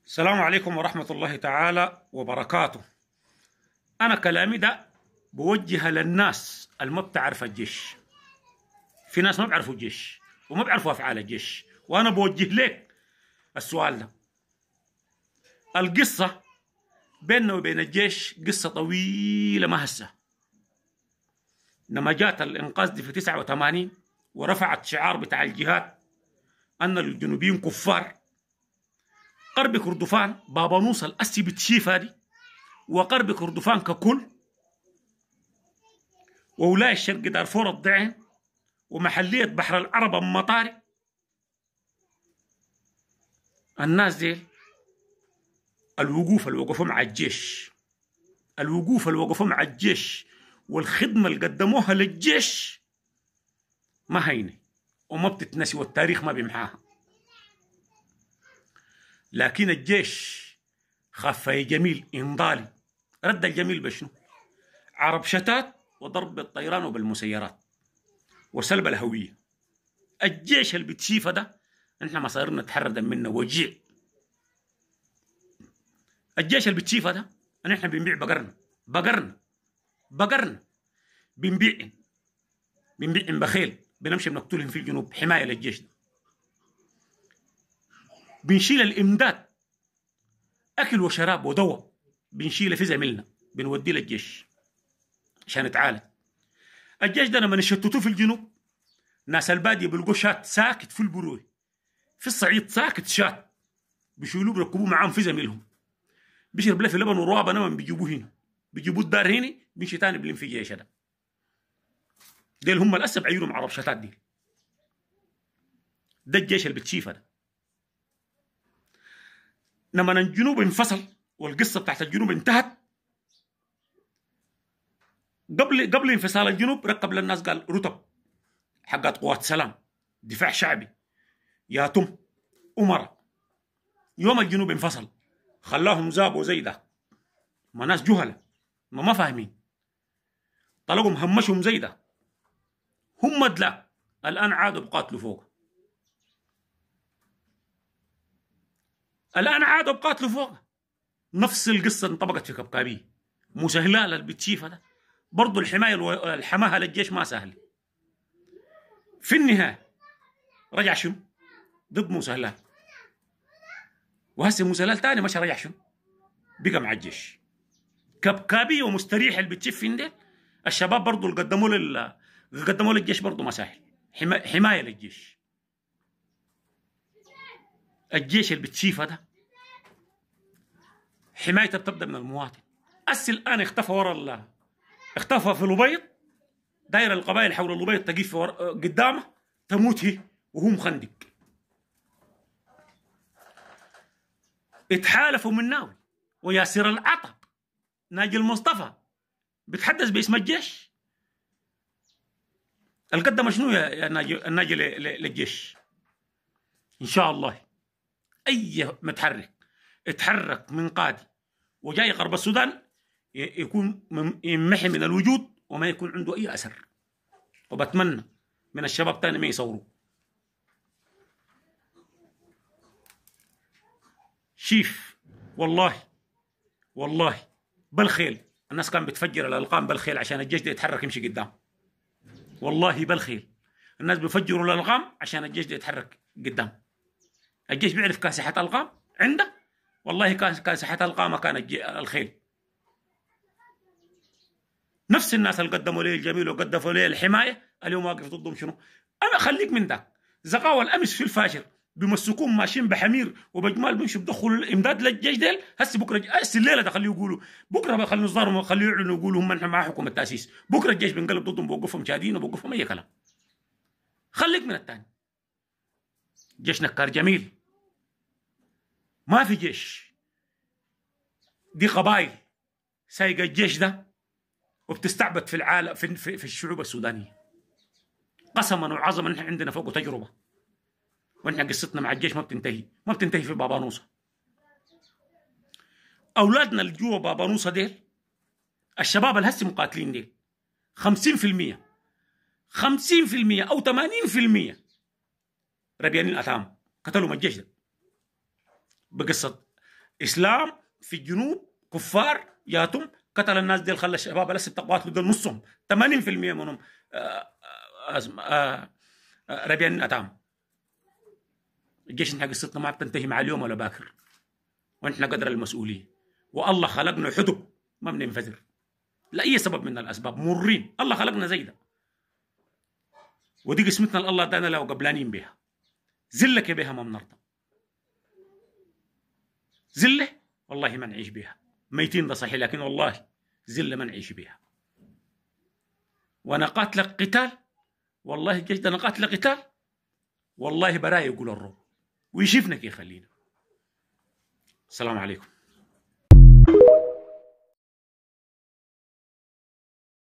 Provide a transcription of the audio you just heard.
السلام عليكم ورحمة الله تعالى وبركاته. أنا كلامي ده بوجهه للناس اللي ما بتعرف الجيش. في ناس ما بيعرفوا الجيش وما بيعرفوا أفعال الجيش، وأنا بوجه لك السؤال ده. القصة بيننا وبين الجيش قصة طويلة، ما هسه لما جات الإنقاذ دي في 89 ورفعت شعار بتاع الجهاد أن الجنوبيين كفار. قرب كردفان بابا نوصل الأسي بتشيف هذه، وقرب كردفان ككل، وولاية الشرق دارفور الضعين، ومحلية بحر العرب المطاري. الناس دي الوقوف اللي وقفوا مع الجيش، الوقوف اللي وقفوا مع الجيش والخدمة اللي قدموها للجيش ما هينة وما بتتنسي، والتاريخ ما بيمحاها. لكن الجيش خاف يا جميل انضالي، رد الجميل بشنو؟ عرب شتات وضرب بالطيران وبالمسيرات وسلب الهوية. الجيش اللي بتشيفه ده نحن مصيرنا نتحرر منه وجيع. الجيش اللي بتشيفه ده نحن بنبيع بقرنا بنبيع بخيل، بنمشي بنقتلهم في الجنوب حماية للجيش ده. بنشيل الإمداد أكل وشراب ودواء، بنشيله في زميلنا بنوديه للجيش عشان يتعالج. الجيش ده لما نشتتوه في الجنوب، ناس البادية بيلقوا شات ساكت في البروي، في الصعيد ساكت شات، بيشيلوه بركبوه معاهم في زميلهم، بيشرب له في لبن وروابه نمن، بيجيبوه هنا، بيجيبوه الدار هنا، بيمشي تاني بلم في جيش ده. ديل هم الأسب عيونهم عرب شتات دي. ده الجيش اللي بتشيفه ده. لما الجنوب انفصل والقصة بتاعت الجنوب انتهت، قبل انفصال الجنوب ركب للناس قال رتب حقات قوات سلام، دفاع شعبي، ياتم، أمراء. يوم الجنوب انفصل خلاهم زابوا زي ده، ما ناس جهلة ما فاهمين، طلقهم همشهم زي ده، هم دلا الآن عادوا بقاتلوا فوق، الآن عادوا بقاتلوا فوق. نفس القصة انطبقت في كبكابية. موسى هلال اللي بتشيفها ده برضو الحماية الحماها للجيش ما سهل. في النهاية رجع شنو؟ ضد موسى هلال، وهسه موسى هلال تاني مشى رجع شنو؟ بقى مع الجيش. كبكابية ومستريح اللي بتشيف ده الشباب برضو اللي قدموا للجيش برضو ما سهل، حماية للجيش. الجيش اللي بتشيفه ده حمايته بتبدا من المواطن. الان اختفى في الأبيض، داير القبائل حول الأبيض تقيف قدامه تموت هي وهو مخندق. اتحالفوا من ناوي وياسر العطب ناجي المصطفى بتحدث باسم الجيش. القدم شنو يا ناجي للجيش؟ ان شاء الله اي متحرك اتحرك من قادي وجاي غرب السودان يكون يمحي من الوجود وما يكون عنده اي اثر. وبتمنى من الشباب تاني ما يصوروا. شيف والله بالخيل الناس كان بتفجر الالقام بالخيل عشان الجيش ده يتحرك يمشي قدام. والله بالخيل الناس بيفجروا الالقام عشان الجيش ده يتحرك قدام. الجيش بيعرف كاسحة القام عنده، والله كاسحة القام كان الخيل. نفس الناس اللي قدموا لي الجميل وقدموا لي الحمايه اليوم واقف ضدهم شنو؟ انا خليك من ذاك زقاوه الامس في الفاشر بمسكون ماشيين بحمير وبجمال بيمشوا بدخلوا الامداد للجيش ديل. هسه بكره الليله ده خليه يقولوا، بكره بخلوا يصدروا خليه يعلنوا يقولوا هم مع حكومه التاسيس. بكره الجيش بينقلب ضدهم بوقفهم شادين وبوقفهم اي كلام. خليك من الثاني. جيش نكار جميل، ما في جيش، دي قبائل سايقه الجيش ده وبتستعبد في العالم في الشعوب السودانيه. قسما وعظما نحن عندنا فوق تجربه، ونحن قصتنا مع الجيش ما بتنتهي في بابا نوصة. اولادنا اللي جوا بابا نوصة ديل، الشباب اللي هسه مقاتلين ديل 50% او 80% ربيانين اتام قتلوا الجيش ده بقصه اسلام في الجنوب كفار جاتهم قتل الناس دي، خلى الشباب لسه بتقاتلوا دول نصهم 80% منهم ربيان اتام. الجيش نحن قصتنا ما بتنتهي مع اليوم ولا باكر، ونحن قدر المسؤوليه، والله خلقنا حدب ما بننفجر لاي سبب من الاسباب، مرين الله خلقنا زي ده، ودي قسمتنا الله ادانا لها وقبلانين بها. زلك بها ما بنرضى، زله والله ما نعيش بها، ميتين ده صحيح لكن والله زله ما نعيش بها. وانا قاتلك قتال، والله الجيش ده انا قاتلك قتال، والله براي يقول الروم ويشوفنا كيف يخلينا. السلام عليكم.